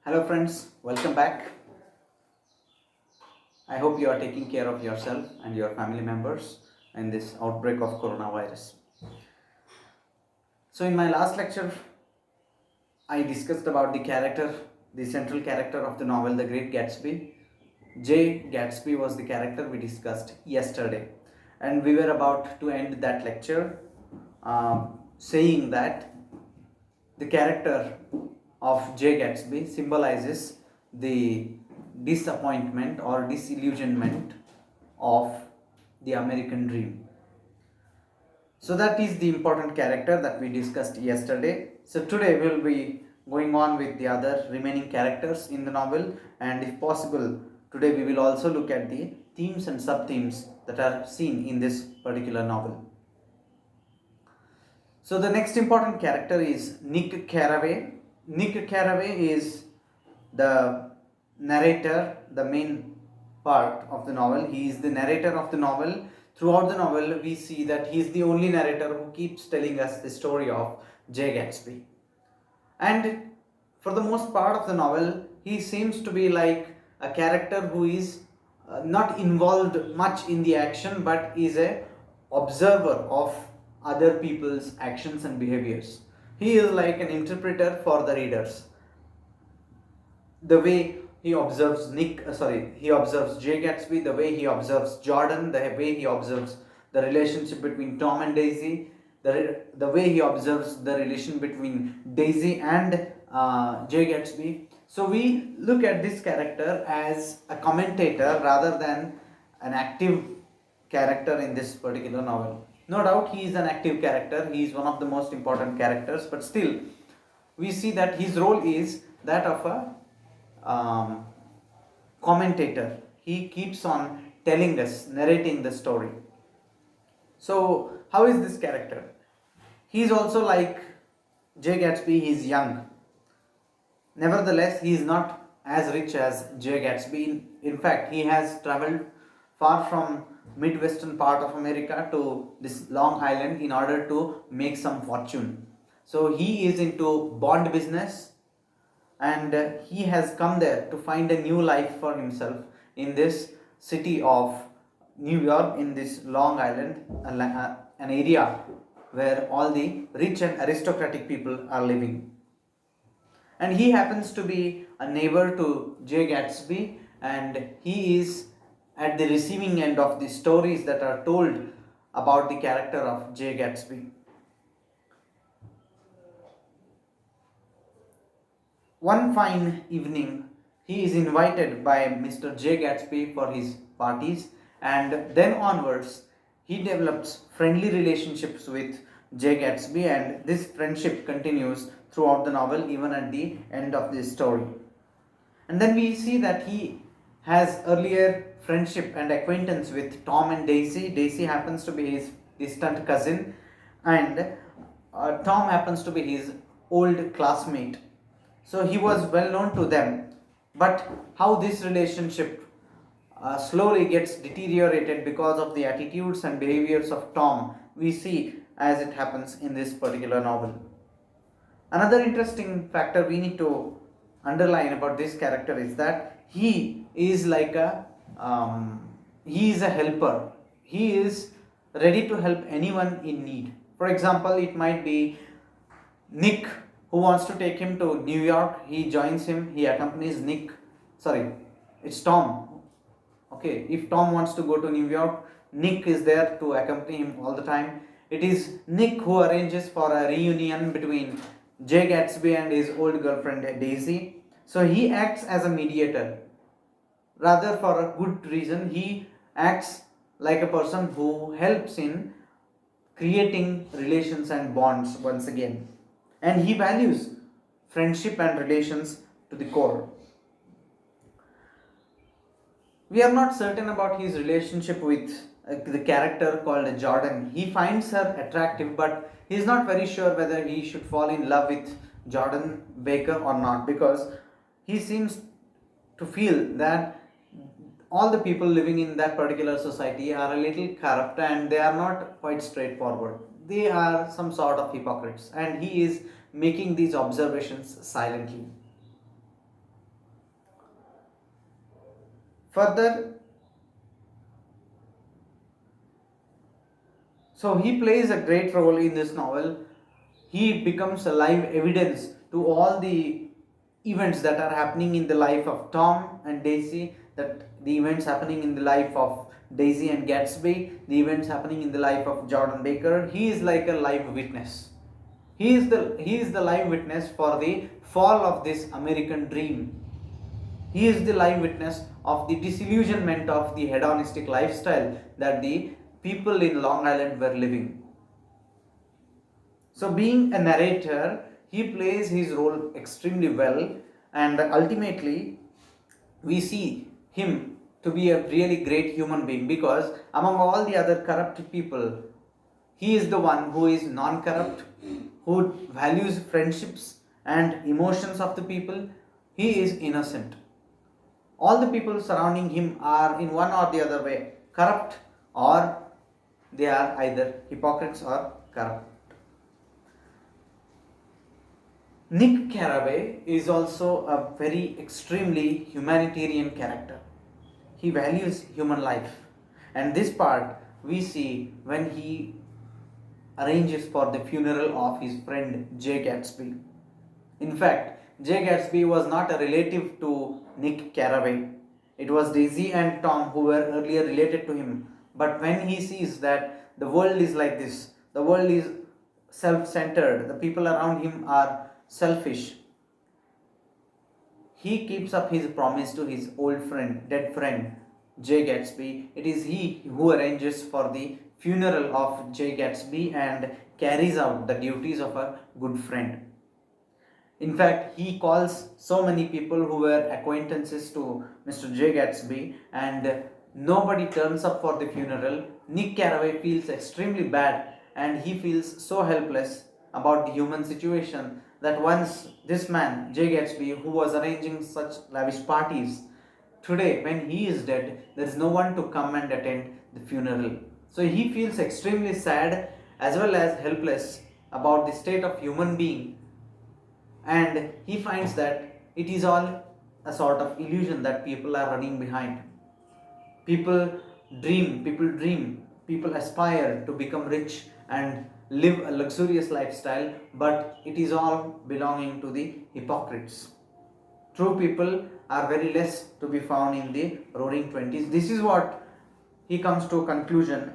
Hello friends, welcome back. I hope you are taking care of yourself and your family members in this outbreak of coronavirus. So in my last lecture, I discussed about the central character of the novel The Great Gatsby. Gatsby was the character we discussed yesterday. And we were about to end that lecture saying that the character of Gatsby symbolizes the disappointment or disillusionment of the American dream. So that is the important character that we discussed yesterday. So today we will be going on with the other remaining characters in the novel, and if possible, today we will also look at the themes and sub-themes that are seen in this particular novel. So the next important character is Nick Carraway. Nick Carraway is the narrator, the main part of the novel. He is the narrator of the novel. Throughout the novel, we see that he is the only narrator who keeps telling us the story of Gatsby. And for the most part of the novel, he seems to be like a character who is not involved much in the action, but is a observer of other people's actions and behaviors. He is like an interpreter for the readers. The way he observes he observes Gatsby, the way he observes Jordan, the way he observes the relationship between Tom and Daisy, the way he observes the relation between Daisy and Gatsby. So we look at this character as a commentator rather than an active character in this particular novel. No doubt he is an active character, he is one of the most important characters, but still we see that his role is that of a commentator. He keeps on telling us, narrating the story. So how is this character? He is also like Gatsby, he is young. Nevertheless, he is not as rich as Gatsby. In fact, he has traveled far from midwestern part of America to this Long Island in order to make some fortune. So he is into bond business, and he has come there to find a new life for himself in this city of New York, in this Long Island, an area where all the rich and aristocratic people are living. And he happens to be a neighbor to Gatsby, and he is at the receiving end of the stories that are told about the character of Gatsby. One fine evening, he is invited by Mr. Gatsby for his parties, and then onwards, he develops friendly relationships with Gatsby, and this friendship continues throughout the novel, even at the end of this story. And then we see that he has earlier friendship and acquaintance with Tom and Daisy. Daisy happens to be his distant cousin, and Tom happens to be his old classmate. So he was well known to them, but how this relationship slowly gets deteriorated because of the attitudes and behaviors of Tom, we see as it happens in this particular novel. Another interesting factor we need to underline about this character is that he is like he is a helper. He is ready to help anyone in need. For example, it might be Nick who wants to take him to New York. He joins him, he accompanies it's Tom. Okay, if Tom wants to go to New York, Nick is there to accompany him all the time. It is Nick who arranges for a reunion between Gatsby and his old girlfriend Daisy. So he acts as a mediator. Rather, for a good reason, he acts like a person who helps in creating relations and bonds once again. And he values friendship and relations to the core. We are not certain about his relationship with the character called Jordan. He finds her attractive, but he is not very sure whether he should fall in love with Jordan Baker or not, because he seems to feel that all the people living in that particular society are a little corrupt and they are not quite straightforward. They are some sort of hypocrites, and he is making these observations silently. Further, so he plays a great role in this novel. He becomes a live evidence to all the events that are happening in the life of Tom and Daisy, that the events happening in the life of Daisy and Gatsby, the events happening in the life of Jordan Baker. He is like a live witness. He is the live witness for the fall of this American dream. He is the live witness of the disillusionment of the hedonistic lifestyle that the people in Long Island were living. So, being a narrator, he plays his role extremely well, and ultimately, we see him to be a really great human being, because among all the other corrupt people, he is the one who is non corrupt, who values friendships and emotions of the people. He is innocent. All the people surrounding him are in one or the other way corrupt, or they are either hypocrites or corrupt. Nick Carraway is also a very extremely humanitarian character. He values human life, and this part we see when he arranges for the funeral of his friend Jay Gatsby. In fact, Jay Gatsby was not a relative to Nick Carraway. It was Daisy and Tom who were earlier related to him. But when he sees that the world is like this, the world is self centered, the people around him are selfish, he keeps up his promise to his old friend, dead friend, Jay Gatsby. It is he who arranges for the funeral of Jay Gatsby and carries out the duties of a good friend. In fact, he calls so many people who were acquaintances to Mr. Jay Gatsby, and nobody turns up for the funeral. Nick Carraway feels extremely bad, and he feels so helpless about the human situation that once this man, Jay Gatsby, who was arranging such lavish parties, today when he is dead, there is no one to come and attend the funeral. So he feels extremely sad as well as helpless about the state of human being, and he finds that it is all a sort of illusion that people are running behind. People aspire to become rich and live a luxurious lifestyle, but it is all belonging to the hypocrites. True people are very less to be found in the roaring 20s. This is what he comes to a conclusion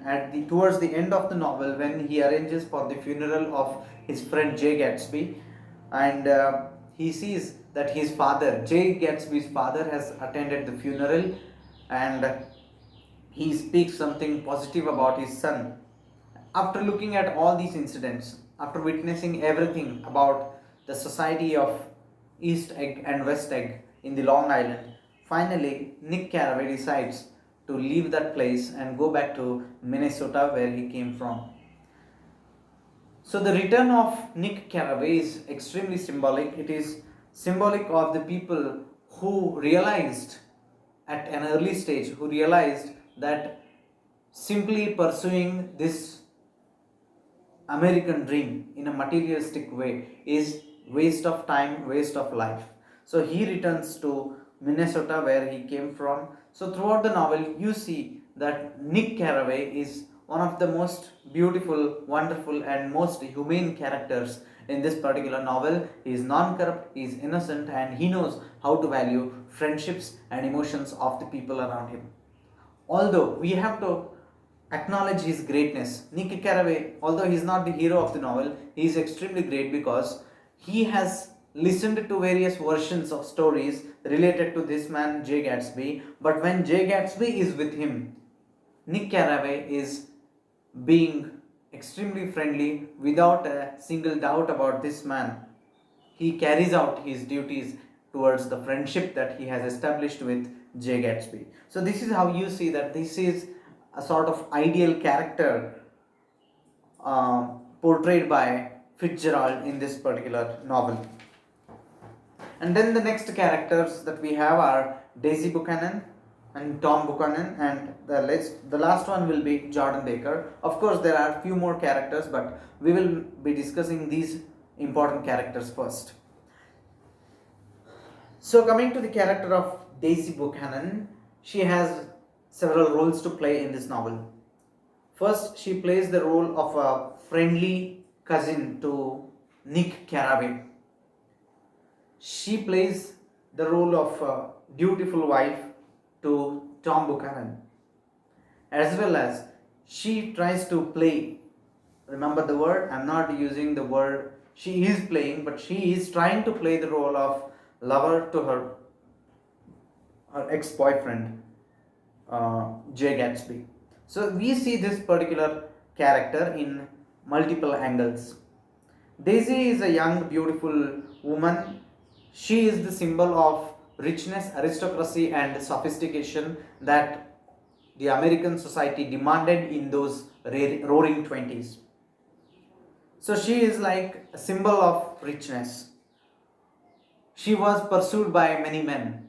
towards the end of the novel, when he arranges for the funeral of his friend Jay Gatsby, and he sees that his father, Jay Gatsby's father, has attended the funeral, and he speaks something positive about his son. After looking at all these incidents, after witnessing everything about the society of East Egg and West Egg in the Long Island, finally Nick Carraway decides to leave that place and go back to Minnesota, where he came from. So the return of Nick Carraway is extremely symbolic. It is symbolic of the people who realized at an early stage, who realized that simply pursuing this American dream in a materialistic way is waste of time, waste of life. So he returns to Minnesota, where he came from. So throughout the novel, you see that Nick Carraway is one of the most beautiful, wonderful, and most humane characters in this particular novel. He is non-corrupt, he is innocent, and he knows how to value friendships and emotions of the people around him. Although we have to acknowledge his greatness, Nick Carraway, although he is not the hero of the novel, he is extremely great because he has listened to various versions of stories related to this man Jay Gatsby. But when Jay Gatsby is with him, Nick Carraway is being extremely friendly without a single doubt about this man. He carries out his duties towards the friendship that he has established with Jay Gatsby. So this is how you see that this is a sort of ideal character portrayed by Fitzgerald in this particular novel. And then the next characters that we have are Daisy Buchanan and Tom Buchanan, and the last one will be Jordan Baker. Of course, there are few more characters, but we will be discussing these important characters first. So coming to the character of Daisy Buchanan, she has several roles to play in this novel. First, she plays the role of a friendly cousin to Nick Carraway. She plays the role of a dutiful wife to Tom Buchanan, as well as she tries to play. Remember the word, I'm not using the word she is playing, but she is trying to play the role of lover to her ex-boyfriend, Jay Gatsby. So we see this particular character in multiple angles. Daisy is a young, beautiful woman. She is the symbol of richness, aristocracy, and sophistication that the American society demanded in those roaring 20s. So she is like a symbol of richness. She was pursued by many men,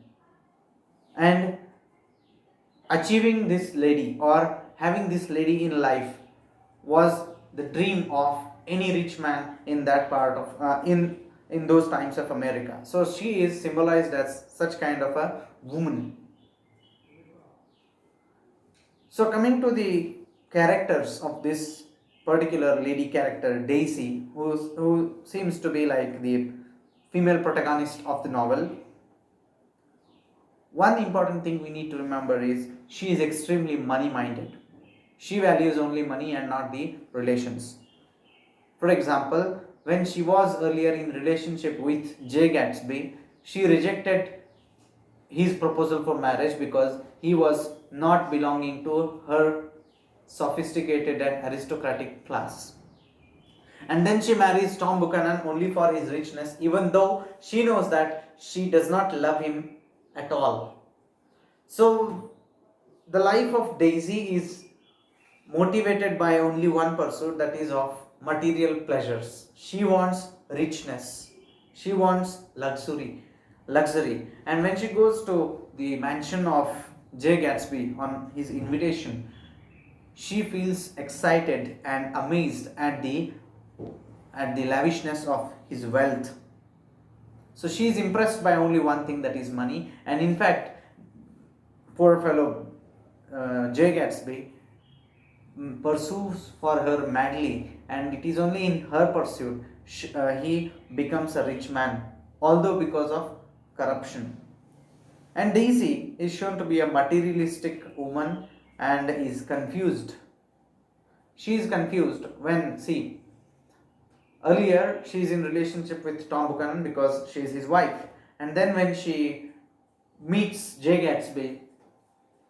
and achieving this lady or having this lady in life was the dream of any rich man in that part of in those times of America. So she is symbolized as such kind of a woman. So coming to the characters of this particular lady character, Daisy, who seems to be like the female protagonist of the novel, one important thing we need to remember is she is extremely money minded. She values only money and not the relations. For example, when she was earlier in relationship with Jay Gatsby, she rejected his proposal for marriage because he was not belonging to her sophisticated and aristocratic class. And then she marries Tom Buchanan only for his richness, even though she knows that she does not love him at all. So the life of Daisy is motivated by only one pursuit, that is of material pleasures. She wants richness. She wants luxury. And when she goes to the mansion of Jay Gatsby on his invitation, she feels excited and amazed at the lavishness of his wealth. So she is impressed by only one thing, that is money. And in fact, poor fellow Jay Gatsby pursues for her madly, and it is only in her pursuit he becomes a rich man, although because of corruption. And Daisy is shown to be a materialistic woman and is confused. She is confused when, see, earlier she is in relationship with Tom Buchanan because she is his wife, and then when she meets Jay Gatsby,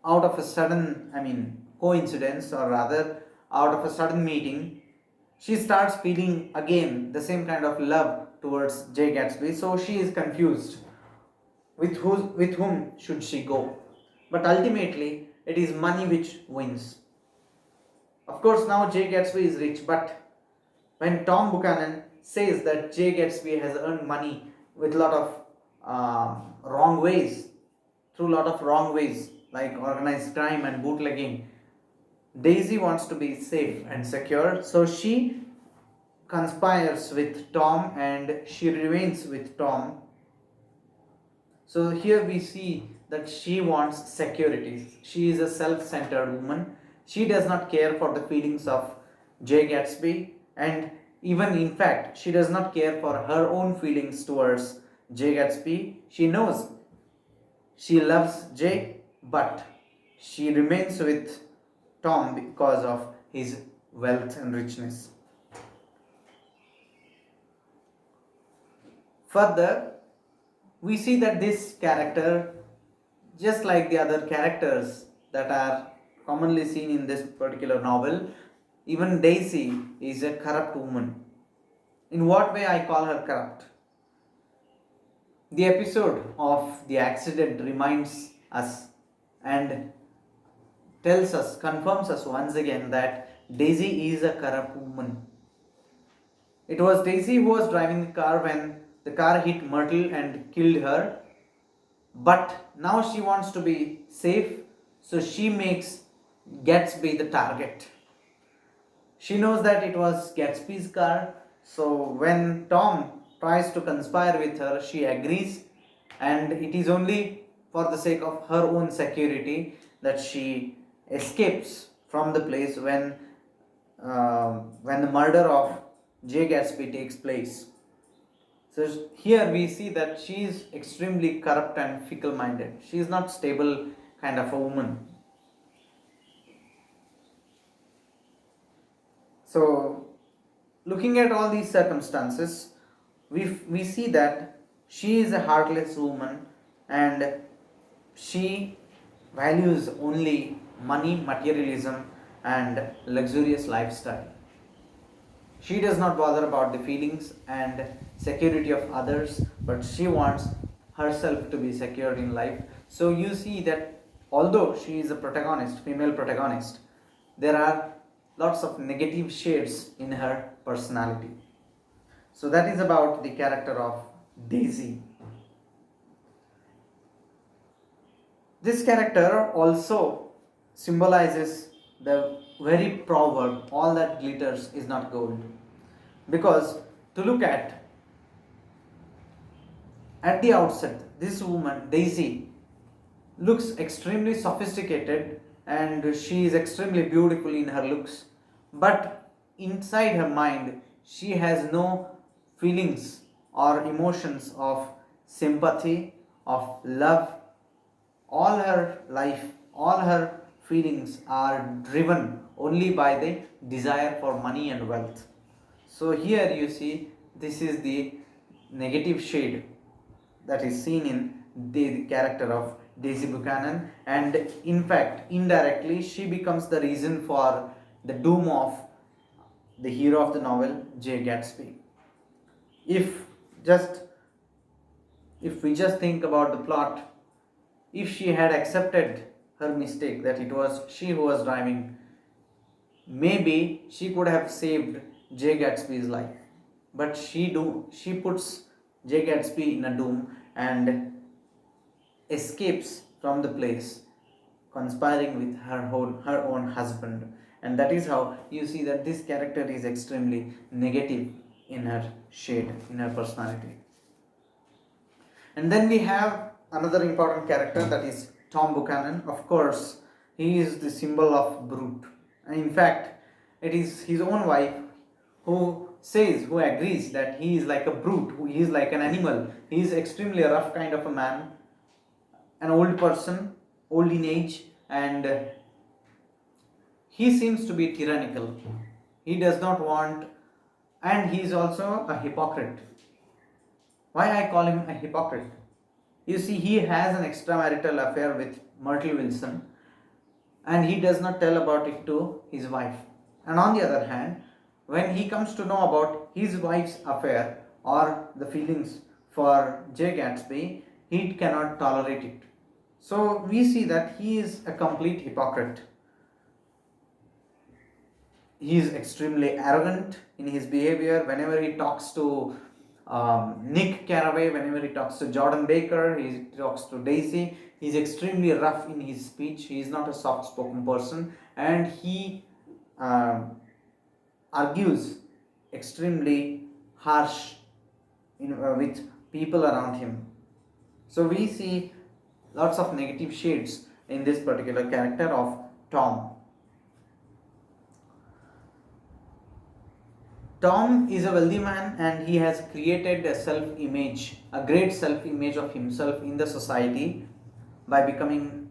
out of a sudden, coincidence, or rather out of a sudden meeting, she starts feeling again the same kind of love towards Jay Gatsby. So she is confused with whom should she go. But ultimately it is money which wins. Of course, now Jay Gatsby is rich, but when Tom Buchanan says that Jay Gatsby has earned money with a lot of wrong ways, through a lot of wrong ways like organized crime and bootlegging, Daisy wants to be safe and secure, so she conspires with Tom and she remains with Tom. So here we see that she wants security. She is a self-centered woman. She does not care for the feelings of Jay Gatsby, and even in fact, she does not care for her own feelings towards Jay Gatsby. She knows she loves Jay, but she remains with Tom because of his wealth and richness. Further, we see that this character, just like the other characters that are commonly seen in this particular novel, even Daisy is a corrupt woman. In what way I call her corrupt? The episode of the accident reminds us and confirms us once again that Daisy is a corrupt woman. It was Daisy who was driving the car when the car hit Myrtle and killed her. But now she wants to be safe, so she makes Gatsby the target. She knows that it was Gatsby's car, so when Tom tries to conspire with her, she agrees, and it is only for the sake of her own security, that she escapes from the place when the murder of Jay Gatsby takes place. So here we see that she is extremely corrupt and fickle-minded. She is not stable kind of a woman. So looking at all these circumstances, we see that she is a heartless woman and she values only money, materialism, and luxurious lifestyle. She does not bother about the feelings and security of others, but she wants herself to be secure in life. So you see that although she is a protagonist, female protagonist, there are lots of negative shades in her personality. So that is about the character of Daisy. This character also symbolizes the very proverb, all that glitters is not gold. Because to look at the outset, this woman, Daisy, looks extremely sophisticated and she is extremely beautiful in her looks. But inside her mind, she has no feelings or emotions of sympathy, of love. All her life, all her feelings are driven only by the desire for money and wealth. So here you see this is the negative shade that is seen in the character of Daisy Buchanan, and in fact indirectly she becomes the reason for the doom of the hero of the novel, Jay Gatsby. If we just think about the plot, if she had accepted her mistake that it was she who was driving, maybe she could have saved Jay Gatsby's life. But she puts Jay Gatsby in a doom and escapes from the place, conspiring with her own husband. And that is how you see that this character is extremely negative in her shade, in her personality. And then we have another important character, that is Tom Buchanan. Of course, he is the symbol of brute. And in fact, it is his own wife who agrees that he is like a brute, he is like an animal, he is extremely rough kind of a man, an old person, old in age, and he seems to be tyrannical. He does not want, and he is also a hypocrite. Why I call him a hypocrite? You see, he has an extramarital affair with Myrtle Wilson and he does not tell about it to his wife. And on the other hand, when he comes to know about his wife's affair or the feelings for Jay Gatsby, he cannot tolerate it. So we see that he is a complete hypocrite. He is extremely arrogant in his behavior. Whenever he talks to Nick Carraway, whenever he talks to Jordan Baker, he talks to Daisy, he is extremely rough in his speech. He is not a soft-spoken person, and he argues extremely harsh with people around him. So we see lots of negative shades in this particular character of Tom. Tom is a wealthy man and he has created a self-image, a great self-image of himself in the society by becoming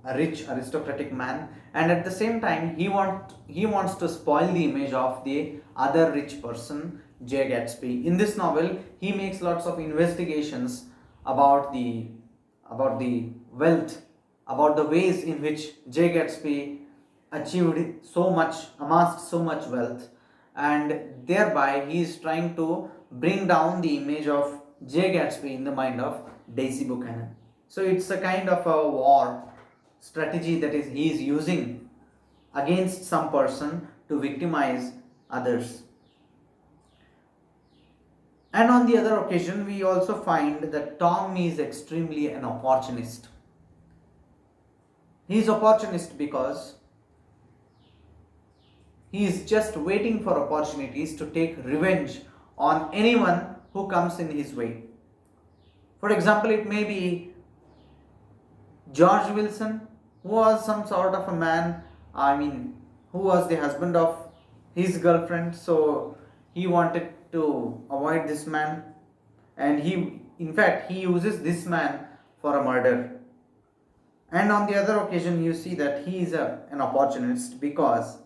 a rich aristocratic man, and at the same time he wants to spoil the image of the other rich person, Jay Gatsby. In this novel, he makes lots of investigations about the wealth, about the ways in which Jay Gatsby amassed so much wealth, and thereby he is trying to bring down the image of Jay Gatsby in the mind of Daisy Buchanan. So it's a kind of a war strategy that he is using against some person to victimize others. And on the other occasion, we also find that Tom is extremely an opportunist. He is opportunist because he is just waiting for opportunities to take revenge on anyone who comes in his way. For example, it may be George Wilson, who was some sort of a man, I mean, who was the husband of his girlfriend, so he wanted to avoid this man, and in fact, he uses this man for a murder. And on the other occasion, you see that he is an opportunist because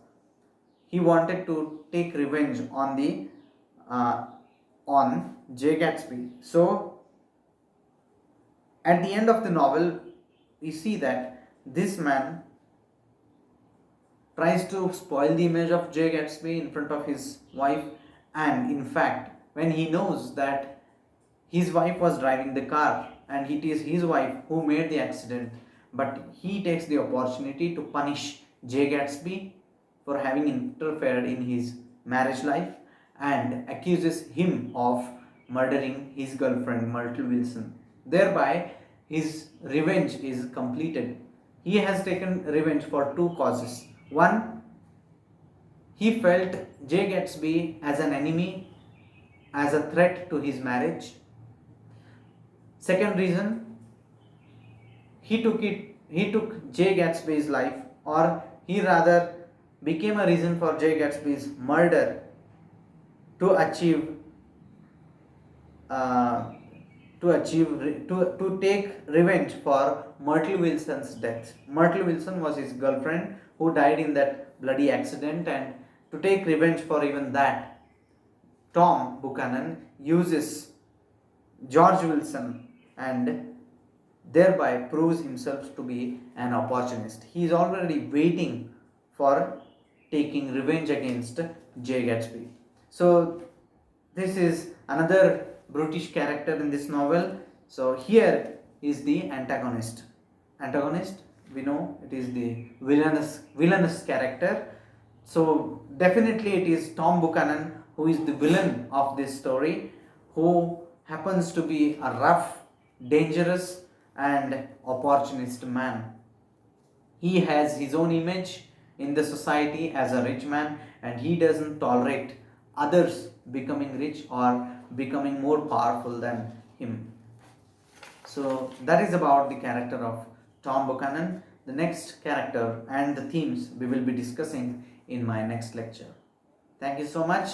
he wanted to take revenge on the uh, on Jay Gatsby. So at the end of the novel, we see that this man tries to spoil the image of Jay Gatsby in front of his wife, and in fact, when he knows that his wife was driving the car and it is his wife who made the accident, but he takes the opportunity to punish Jay Gatsby for having interfered in his marriage life and accuses him of murdering his girlfriend Myrtle Wilson. Thereby, his revenge is completed. He has taken revenge for two causes. One, he felt Jay Gatsby as an enemy, as a threat to his marriage. Second reason, he took Jay Gatsby's life, or he rather became a reason for Jay Gatsby's murder to achieve uh, to take revenge for Myrtle Wilson's death. Myrtle Wilson was his girlfriend who died in that bloody accident, and to take revenge for even that, Tom Buchanan uses George Wilson and thereby proves himself to be an opportunist. He is already waiting for taking revenge against Jay Gatsby. So this is another brutish character in this novel. So here is the antagonist. Antagonist, we know it is the villainous character. So definitely it is Tom Buchanan who is the villain of this story, who happens to be a rough, dangerous and opportunist man. He has his own image in the society as a rich man, and he doesn't tolerate others becoming rich or becoming more powerful than him. So that is about the character of Tom Buchanan. The next character and the themes we will be discussing in my next lecture. Thank you so much.